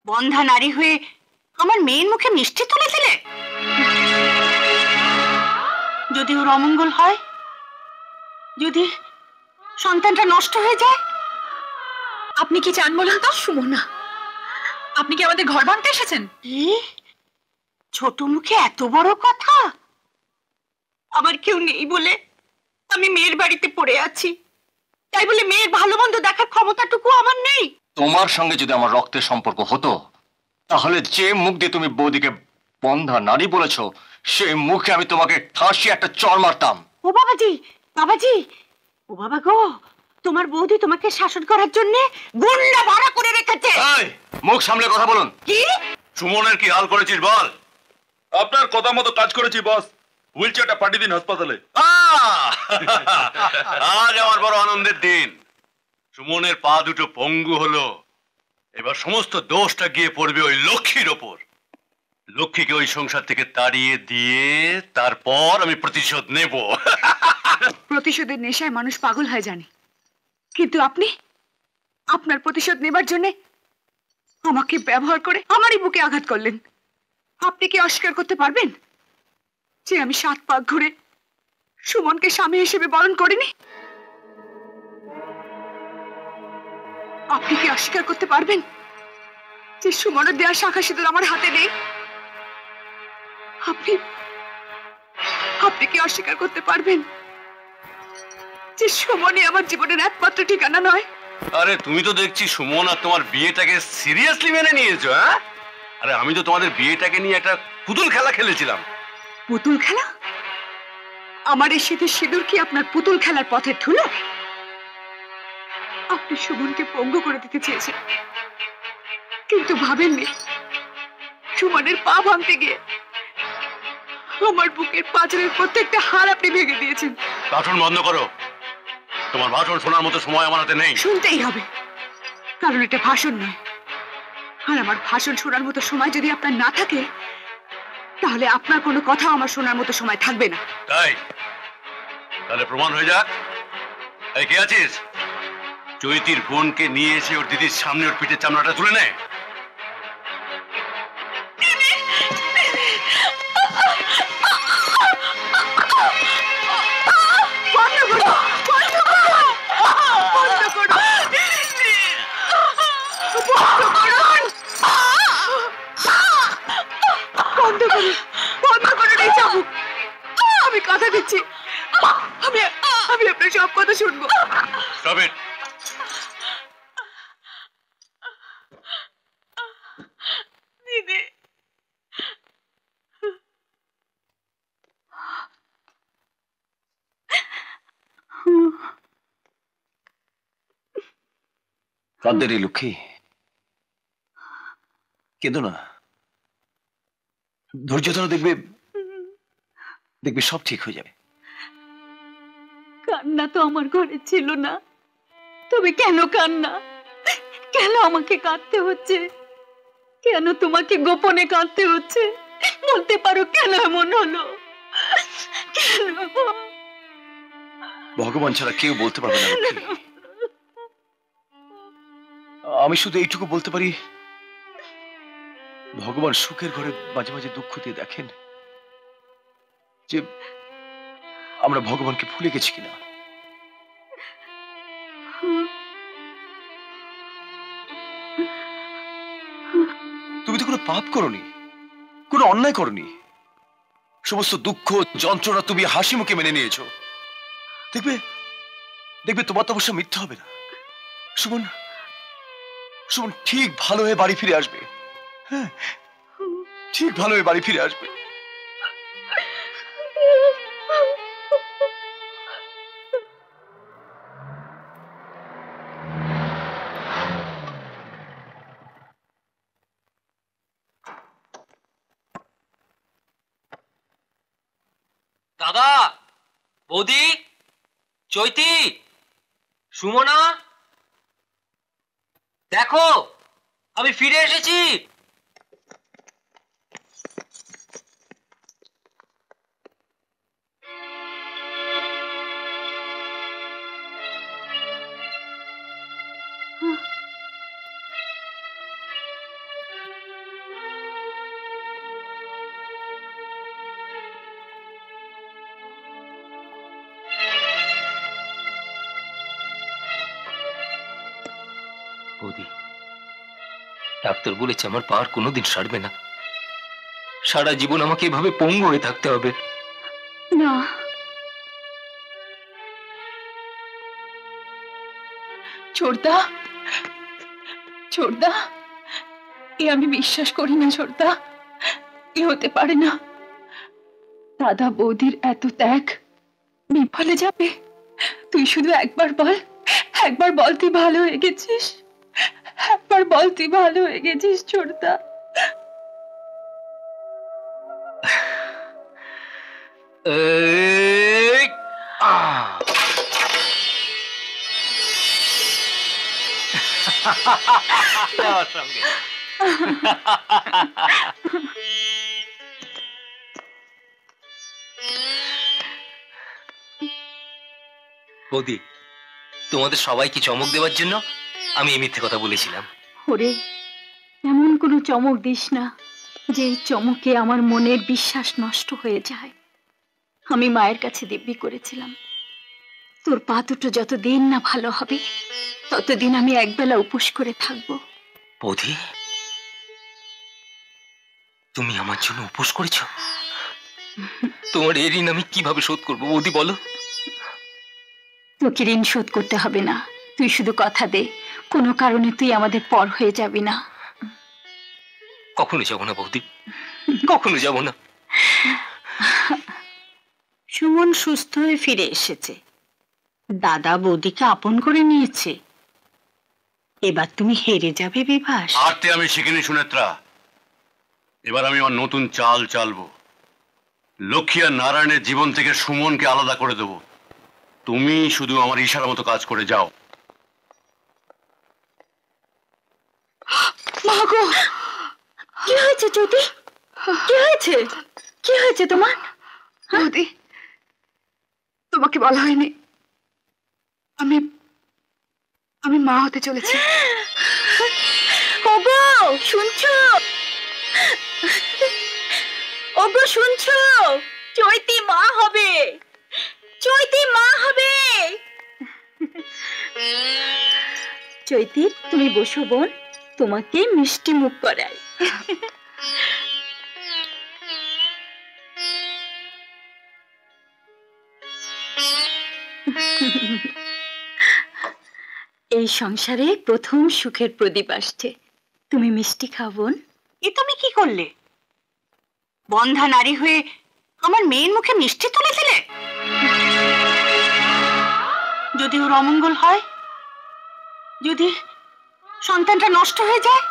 বন্ধা নারী হয়ে আমার মেয়ের মুখে মিষ্টি তুলে দিলে। যদি ওর অমঙ্গল হয়, যদি সন্তানটা নষ্ট হয়ে যায়। আপনি কি চান বলুন তো? সুমনা, আপনি কি আমাদের ঘর ভাঙতে এসেছেন? ছোট মুখে এত বড় কথা। আমার কেউ নেই বলে আমি মেয়ের বাড়িতে পড়ে আছি, তাই বলে মেয়ের ভালো মন্দ দেখার ক্ষমতাটুকু আমার নেই। তোমার সঙ্গে যদি আমার রক্তের সম্পর্ক হতো, তাহলে যে মুখ দিয়ে তুমি বৌদিকে বন্ধা নারী বলেছ, সেই মুখে আমি তোমাকে ঠাসি একটা চড় মারতাম। ও বাবাজি, বাবাজি, ও বাবা গো, তোমার বৌদি তোমাকে শাসন করার জন্য গুন্ডা ভাড়া করে রেখেছে। মুখ সামলে কথা বলুন। কি? সুমনের কি হাল করেছিস বল? আপনার কথা মতো কাজ করেছি বস। হুইল চেয়ারটা পাঠিয়ে দিন হাসপাতালে। আজ আমার বড় আনন্দের দিন। সুমনের পা দুটো পঙ্গু হলো, এবার সমস্ত দোষটা গিয়ে পড়বে ওই লক্ষ্মীর ওপর। লক্ষ্মীকে ওই সংসার থেকে তাড়িয়ে দিয়ে তারপর আমি প্রতিশোধ নেব। প্রতিশোধের নেশায় মানুষ পাগল হয় জানি, কিন্তু আপনি আপনার প্রতিশোধ নেবার জন্য আমাকে ব্যবহার করে আমারই বুকে আঘাত করলেন। আপনি কি অস্বীকার করতে পারবেন যে আমি 7 পাক ঘুরে সুমনকে স্বামী হিসেবে বরণ করিনি? আপনি কি অস্বীকার করতে পারবেন যে সুমনের দেওয়া শাখা সিঁদুর আমার হাতে নেই? আপনি আপনি কি অস্বীকার করতে পারবেন যে সুমনই আমার জীবনের একমাত্র ঠিকানা নয়? আরে তুমি তো দেখছি সুমন আর তোমার বিয়েটাকে সিরিয়াসলি মেনে নিয়েছো। হ্যাঁ, আরে আমি তো তোমাদের বিয়েটাকে নিয়ে একটা পুতুল খেলা খেলেছিলাম। পুতুল খেলা? আমার এই শীতের সিঁদুর কি আপনার পুতুল খেলার পথে ধুলো? আপনি সুমনকে পঙ্গু করে দিতে চেয়েছেন, কিন্তু ভাবেননি সুমনের পা ভাঙতে গিয়ে আমার বুকের পাঁজরের প্রত্যেকটা হাড় আপনি ভেঙে দিয়েছেন। ভাষণ বন্ধ করো। তোমার ভাষণ শোনার মতো সময় আমার হাতে নেই। শুনতেই হবে, কারণ এটা ভাষণ নয়। আর আমার ভাষণ শোনার মতো সময় যদি আপনার না থাকে, তাহলে আপনার কোনো কথা আমার শোনার মতো সময় থাকবে না। তাই তাহলে প্রমাণ হয়ে যাক। এই কে আছিস? চৈতির বোনকে নিয়ে এসে ওর দিদির সামনে ওর পিঠের চামড়াটা তুলে নেয়। আমি কথা দিচ্ছি, আমি আপনার সব কথা শুনবো। Stop it! দিদি, কাঁদে রে লক্ষ্মী, কেঁদো না। ধৈর্য ধরো, দেখবে দেখবে সব ঠিক হয়ে যাবে। কান্না তো আমার ঘরে ছিল না, তবে কেন কান্না? কেন আমাকে কাঁদতে হচ্ছে? কেন তোমাকে গোপনে কাঁদতে হচ্ছে? বলতে পারো কেন এমন হলো? ভগবান ছাড়া কেউ বলতে পারবে না লক্ষ্মী। আমি শুধু এইটুকু বলতে পারি, ভগবান সুখের ঘরে মাঝে মাঝে দুঃখ দিয়ে দেখেন যে আমরা ভগবানকে ভুলে গেছি কিনা। তুমি তো কোনো পাপ করনি, কোনো অন্যায় করনি। সমস্ত দুঃখ যন্ত্রণা তুমি হাসি মুখে মেনে নিয়েছো। দেখবে দেখবে তোমার তো অবশ্য মিথ্যা হবে না। সুমন সুমন ঠিক ভালো হয়ে বাড়ি ফিরে আসবে। হ্যাঁ, ঠিক ভালো হয়ে বাড়ি ফিরে আসবে। দাদা, বৌদি, চৈতি, সুমনা, দেখো আমি ফিরে এসেছি। ডাক্তার বলেছে আমার পা আর কোনোদিন সারবে না, সারা জীবন আমাকে এভাবে পঙ্গু হয়ে থাকতে হবে। না, ছোটদা, ছোটদা, এ আমি বিশ্বাস করি না ছোটদা, এ হতে পারে না। দাদা বৌদির এত ত্যাগ বিফলে যাবে? তুই শুধু একবার বল, একবার বল তুই ভালো হয়ে গেছিস, একবার বল তুই ভালো হয়ে গেছিস ছোটদা। এই, আহ! আমার সঙ্গে বৌদি, তোমাদের সবাইকে চমক দেওয়ার জন্য আমি এই মিথ্যে কথা বলেছিলাম। ওরে, এমন কোনো চমক দিস না যে চমকে আমার মনের বিশ্বাস নষ্ট হয়ে যায়। আমি মায়ের কাছে দিব্যি করেছিলাম, তোর পা দুটো যতদিন না ভালো হবে ততদিন আমি একবেলা উপোস করে থাকবো। বৌদি, তুমি আমার জন্য উপোস করেছ? তোমার এই ঋণ আমি কিভাবে শোধ করবো বৌদি বলো? তোকে ঋণ শোধ করতে হবে না, তুই শুধু কথা দে কোনো কারণে তুই আমাদের পর হয়ে যাবি না। কখনো যাবো না বৌদি, কখনো যাবো না। সুমন সুস্থ হয়ে ফিরে এসেছে, দাদা বৌদিকে আপন করে নিয়েছে। এবার তুমি হেরে যাবে বিভাস। হারতে আমি শিখিনি সুনেত্রা, এবার আমি আমার নতুন চাল চালবো। লক্ষ্মী আর নারায়ণের জীবন থেকে সুমনকে আলাদা করে দেব। তুমি শুধু আমার ইশারা মতো কাজ করে যাও। মা গো, কি হয়েছে জ্যোতি? কি হয়েছে? কি হয়েছে তোমার? বৌদি, তোমাকে বলা হয়নি, আমি আমি মা হতে চলেছি। ওগো শুনছো? ওগো শুনছো? চৈতি মা হবে, চৈতি মা হবে। চৈতি তুমি বসো বোন, তোমাকে মিষ্টি মুখ করাই। এই সংসারে প্রথম সুখের প্রদীপ আসছে, তুমি মিষ্টি খাও বোন। এ তুমি কি করলে? বন্ধা নারী হয়ে আমার মেয়ের মুখে মিষ্টি তুলে দিলে। যদি ওর অমঙ্গল হয়, যদি সন্তানটা নষ্ট হয়ে যায়,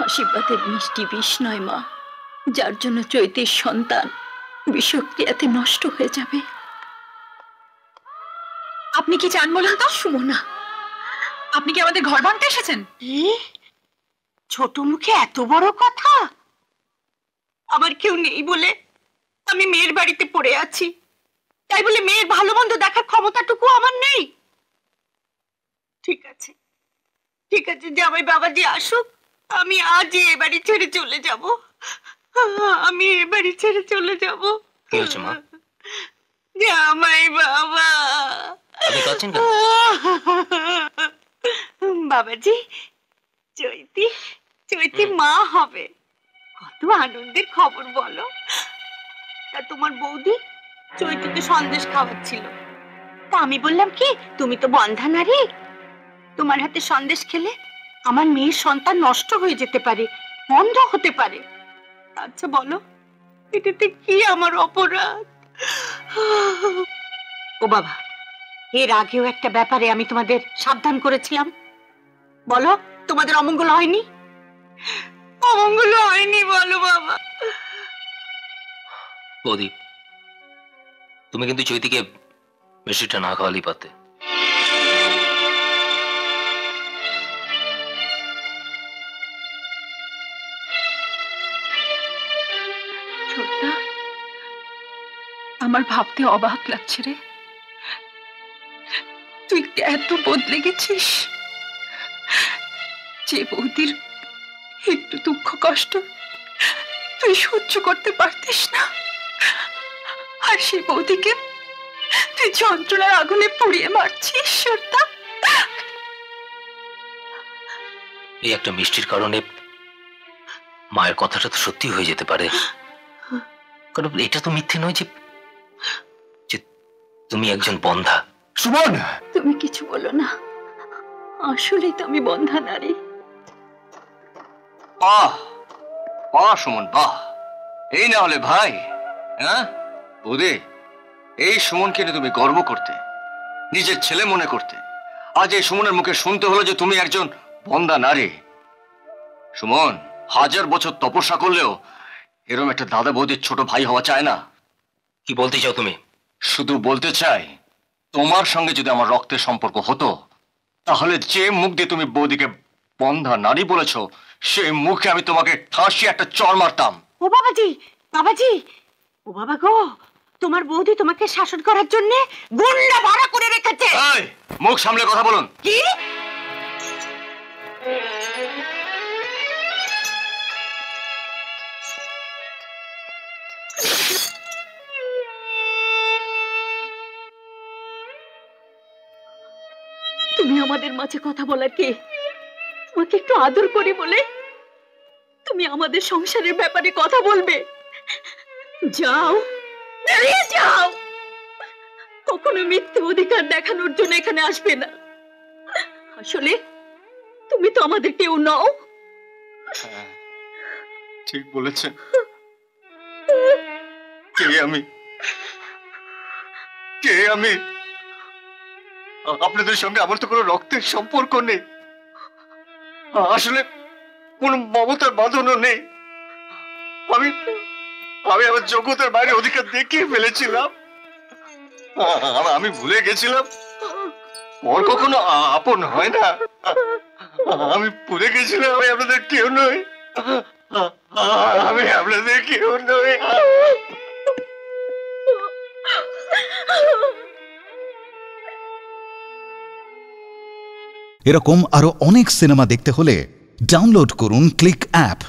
আশীর্বাদের মিষ্টি বিষ নয় মা, যার জন্য চৈতের সন্তান বিষক্রিয়াতে নষ্ট হয়ে যাবে। আপনি কি চান বলুন তো? সুমনা, আপনি কি আমাদের ঘর ভাঙতে এসেছেন? ছোট মুখে এত বড় কথা! আমার কেউ নেই বলে আমি মেয়ের বাড়িতে পড়ে আছি, তাই বলে মেয়ের ভালো মন্দ দেখার ক্ষমতাটুকু আমার নেই? ঠিক আছে, ঠিক আছে, জামাই বাবাজি আসুক, আমি আজই এ বাড়ি ছেড়ে চলে যাব। আমি এ বাড়ি ছেড়ে চলে যাব। কি হয়েছে মা? জামাই বাবা, আপনি কাঁদছেন কেন? বাবাজি, চৈতি চৈতি মা হবে, কত আনন্দের খবর বলো। তা তোমার বৌদি চৈতিকে সন্দেশ খাওয়াচ্ছিল, তা আমি বললাম কি, তুমি তো বন্ধা নারী, তোমার হাতে সন্দেশ খেলে আমার মেয়ের সন্তান নষ্ট হয়ে যেতে পারে, বন্ধ হতে পারে। আচ্ছা বলো, এটাতে কি আমার অপরাধ? ও বাবা, এর আগেও একটা ব্যাপারে আমি তোমাদের সাবধান করেছিলাম, বলো তোমাদের অমঙ্গল হয়নি? অমঙ্গল হয়নি বলো বাবা। বৌদি, তুমি কিন্তু চৈতিকে মিষ্টিটা না খাওয়ালেই পারতে। ছোটদা, আমার ভাবতে অবাক লাগছে রে, তুই এত বদলে গেছিস। যে বৌদির একটু দুঃখ কষ্ট তুই সহ্য করতে পারতিস না, আর সেই বৌদিকে তুই যন্ত্রণার আগুনে পুড়িয়ে মারছিস ঈশ্বরদা। এই একটা মিষ্টির কারণে মায়ের কথাটা তো সত্যি হয়ে যেতে পারে। কারণ এটা তো মিথ্যে নয় যে যে তুমি একজন বন্ধা। সুমন, তুমি কিছু বলো না, আসলেই তো আমি বন্ধা নারী। বাহ বাহ সুমন, বাহ। এই না হলে ভাই, হ্যাঁ বৌদি, এই সুমনকে নিয়ে তুমি গর্ব করতে, নিজের ছেলে মনে করতে। আজ এই সুমনের মুখে শুনতে হলো যে তুমি একজন বন্ধা নারী। সুমন 1000 বছর তপস্যা করলেও এরকম একটা দাদা বৌদির ছোট ভাই হওয়া চায় না। কি বলতে চাও তুমি? শুধু বলতে চাই, তোমার সঙ্গে যদি আমার রক্তের সম্পর্ক হতো, তাহলে যে মুখ দিয়ে তুমি বৌদিকে বন্ধা নারী বলেছ, সেই মুখে আমি তোমাকে ঠাঁসি একটা চড় মারতাম। ও বাবাজি, বাবাজি, ও বাবা গো, তোমার বৌদি তোমাকে শাসন করার জন্য গুন্ডা ভাড়া করে রেখেছে। এই, মুখ সামলে কথা বলুন। কি? তুমি আমাদের মাঝে কথা বলার কে? তোমাকে একটু আদর করি বলে তুমি আমাদের সংসারের ব্যাপারে কথা বলবে? যাও, বেরিয়ে যাও। কখনো মিথ্যে অধিকার দেখানোর জন্য এখানে আসবে না। আসলে তুমি তো আমাদের কেউ নও। ঠিক বলেছেন। কে আমি? কে আমি? আপনাদের সঙ্গে আমার তো কোনো রক্তের সম্পর্ক নেই, আসলে কোনো মমতার বাঁধনও নেই। আমি আমি আমার যোগ্যতার বাইরে অধিকার দেখিয়ে ফেলেছিলাম। আমি ভুলে গেছিলাম পর কখনো আপন হয় না। আমি ভুলে গেছিলাম আমি আপনাদের কেউ নই। আমি আপনাদের কেউ নই। এরকম আরো অনেক সিনেমা দেখতে হলে ডাউনলোড করুন ক্লিক অ্যাপ।